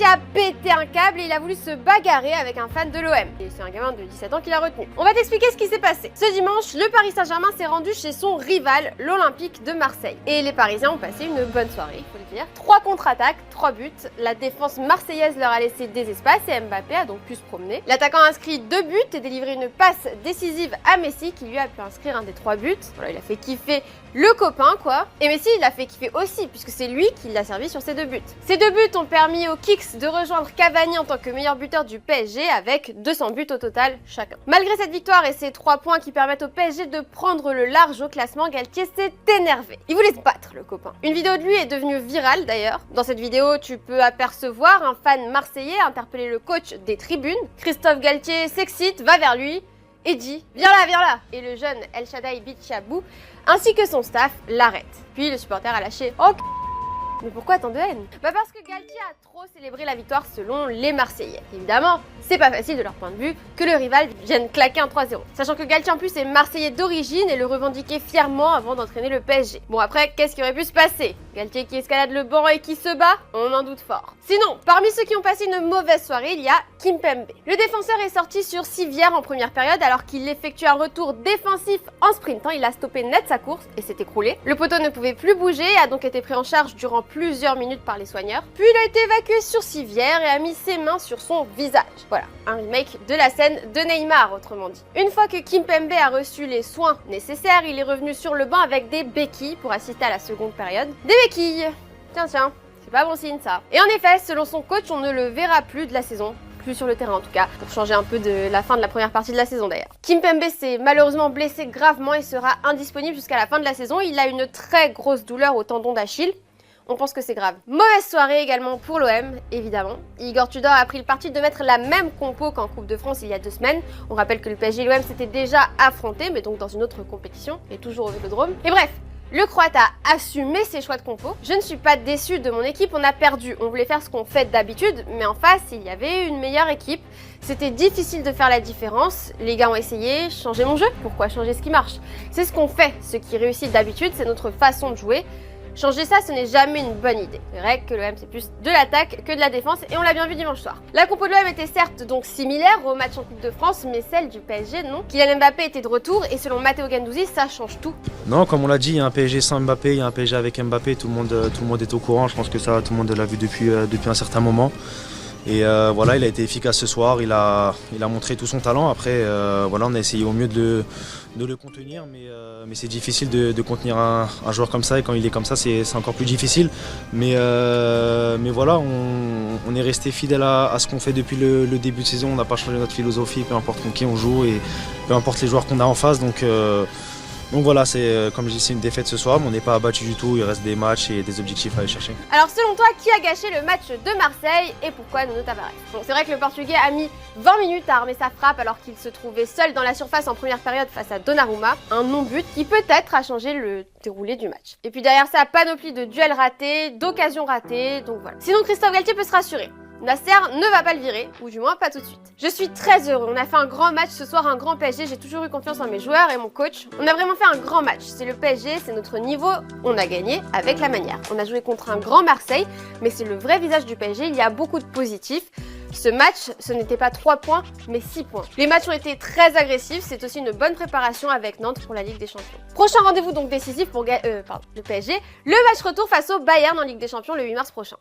Galtier a pété un câble et il a voulu se bagarrer avec un fan de l'OM. Et c'est un gamin de 17 ans qui l'a retenu. On va t'expliquer ce qui s'est passé. Ce dimanche, le Paris Saint-Germain s'est rendu chez son rival, l'Olympique de Marseille. Et les Parisiens ont passé une bonne soirée, il faut le dire. 3 contre-attaques, 3 buts. La défense marseillaise leur a laissé des espaces et Mbappé a donc pu se promener. L'attaquant a inscrit 2 buts et délivré une passe décisive à Messi qui lui a pu inscrire un des 3 buts. Voilà, il a fait kiffer le copain quoi. Et Messi il l'a fait kiffer aussi puisque c'est lui qui l'a servi sur ses 2 buts. Ces 2 buts ont permis aux Kicks de rejoindre Cavani en tant que meilleur buteur du PSG avec 200 buts au total chacun. Malgré cette victoire et ces 3 points qui permettent au PSG de prendre le large au classement, Galtier s'est énervé. Il voulait se battre le copain. Une vidéo de lui est devenue virale d'ailleurs. Dans cette vidéo tu peux apercevoir un fan marseillais interpeller le coach des tribunes. Christophe Galtier s'excite, va vers lui et dit « Viens là !» Et le jeune El Shaddai Bichabou ainsi que son staff l'arrêtent. Puis le supporter a lâché « Oh mais pourquoi tant de haine ?» Bah parce que Galtier a trop célébré la victoire selon les Marseillais. Évidemment, c'est pas facile de leur point de vue que le rival vienne claquer un 3-0. Sachant que Galtier en plus est Marseillais d'origine et le revendiquait fièrement avant d'entraîner le PSG. Bon après, qu'est-ce qui aurait pu se passer? Galtier qui escalade le banc et qui se bat? On en doute fort. Sinon, parmi ceux qui ont passé une mauvaise soirée, il y a Kimpembe. Le défenseur est sorti sur civière en première période alors qu'il effectue un retour défensif en sprintant. Il a stoppé net sa course et s'est écroulé. Le poteau ne pouvait plus bouger et a donc été pris en charge durant plusieurs minutes par les soigneurs. Puis il a été évacué sur civière et a mis ses mains sur son visage. Voilà, un remake de la scène de Neymar autrement dit. Une fois que Kimpembe a reçu les soins nécessaires, il est revenu sur le banc avec des béquilles pour assister à la seconde période. Des béquilles! Tiens, c'est pas bon signe ça. Et en effet, selon son coach, on ne le verra plus de la saison. Plus sur le terrain en tout cas, pour changer un peu de la fin de la première partie de la saison d'ailleurs. Kimpembe s'est malheureusement blessé gravement et sera indisponible jusqu'à la fin de la saison. Il a une très grosse douleur au tendon d'Achille. On pense que c'est grave. Mauvaise soirée également pour l'OM, évidemment. Igor Tudor a pris le parti de mettre la même compo qu'en Coupe de France il y a 2 semaines. On rappelle que le PSG et l'OM s'étaient déjà affrontés, mais donc dans une autre compétition, et toujours au Vélodrome. Et bref, le Croate a assumé ses choix de compo. Je ne suis pas déçue de mon équipe, on a perdu. On voulait faire ce qu'on fait d'habitude, mais en face, il y avait une meilleure équipe. C'était difficile de faire la différence. Les gars ont essayé, changer mon jeu. Pourquoi changer ce qui marche? C'est ce qu'on fait, ce qui réussit d'habitude, c'est notre façon de jouer. Changer ça, ce n'est jamais une bonne idée. C'est vrai que l'OM c'est plus de l'attaque que de la défense et on l'a bien vu dimanche soir. La compo de l'OM était certes donc similaire au match en Coupe de France, mais celle du PSG non. Kylian Mbappé était de retour et selon Matteo Guendouzi, ça change tout. Non, comme on l'a dit, il y a un PSG sans Mbappé, il y a un PSG avec Mbappé, tout le monde est au courant. Je pense que ça, tout le monde l'a vu depuis un certain moment. Et voilà, il a été efficace ce soir, il a montré tout son talent. Après, voilà, on a essayé au mieux de le contenir, mais c'est difficile de contenir un joueur comme ça. Et quand il est comme ça, c'est encore plus difficile. Mais voilà, on est resté fidèle à ce qu'on fait depuis le début de saison. On n'a pas changé notre philosophie, peu importe contre qui on joue et peu importe les joueurs qu'on a en face. Donc voilà, comme je dis, c'est une défaite ce soir, mais on n'est pas abattu du tout, il reste des matchs et des objectifs à aller chercher. Alors selon toi, qui a gâché le match de Marseille et pourquoi Nuno Tavares? Bon, c'est vrai que le Portugais a mis 20 minutes à armer sa frappe alors qu'il se trouvait seul dans la surface en première période face à Donnarumma, un non-but qui peut-être a changé le déroulé du match. Et puis derrière ça, panoplie de duels ratés, d'occasions ratées, donc voilà. Sinon Christophe Galtier peut se rassurer. Nasser ne va pas le virer, ou du moins pas tout de suite. Je suis très heureux, on a fait un grand match ce soir, un grand PSG, j'ai toujours eu confiance en mes joueurs et mon coach. On a vraiment fait un grand match, c'est le PSG, c'est notre niveau, on a gagné avec la manière. On a joué contre un grand Marseille, mais c'est le vrai visage du PSG, il y a beaucoup de positifs. Ce match, ce n'était pas 3 points, mais 6 points. Les matchs ont été très agressifs, c'est aussi une bonne préparation avec Nantes pour la Ligue des Champions. Prochain rendez-vous donc décisif pour le PSG, le match retour face au Bayern en Ligue des Champions le 8 mars prochain.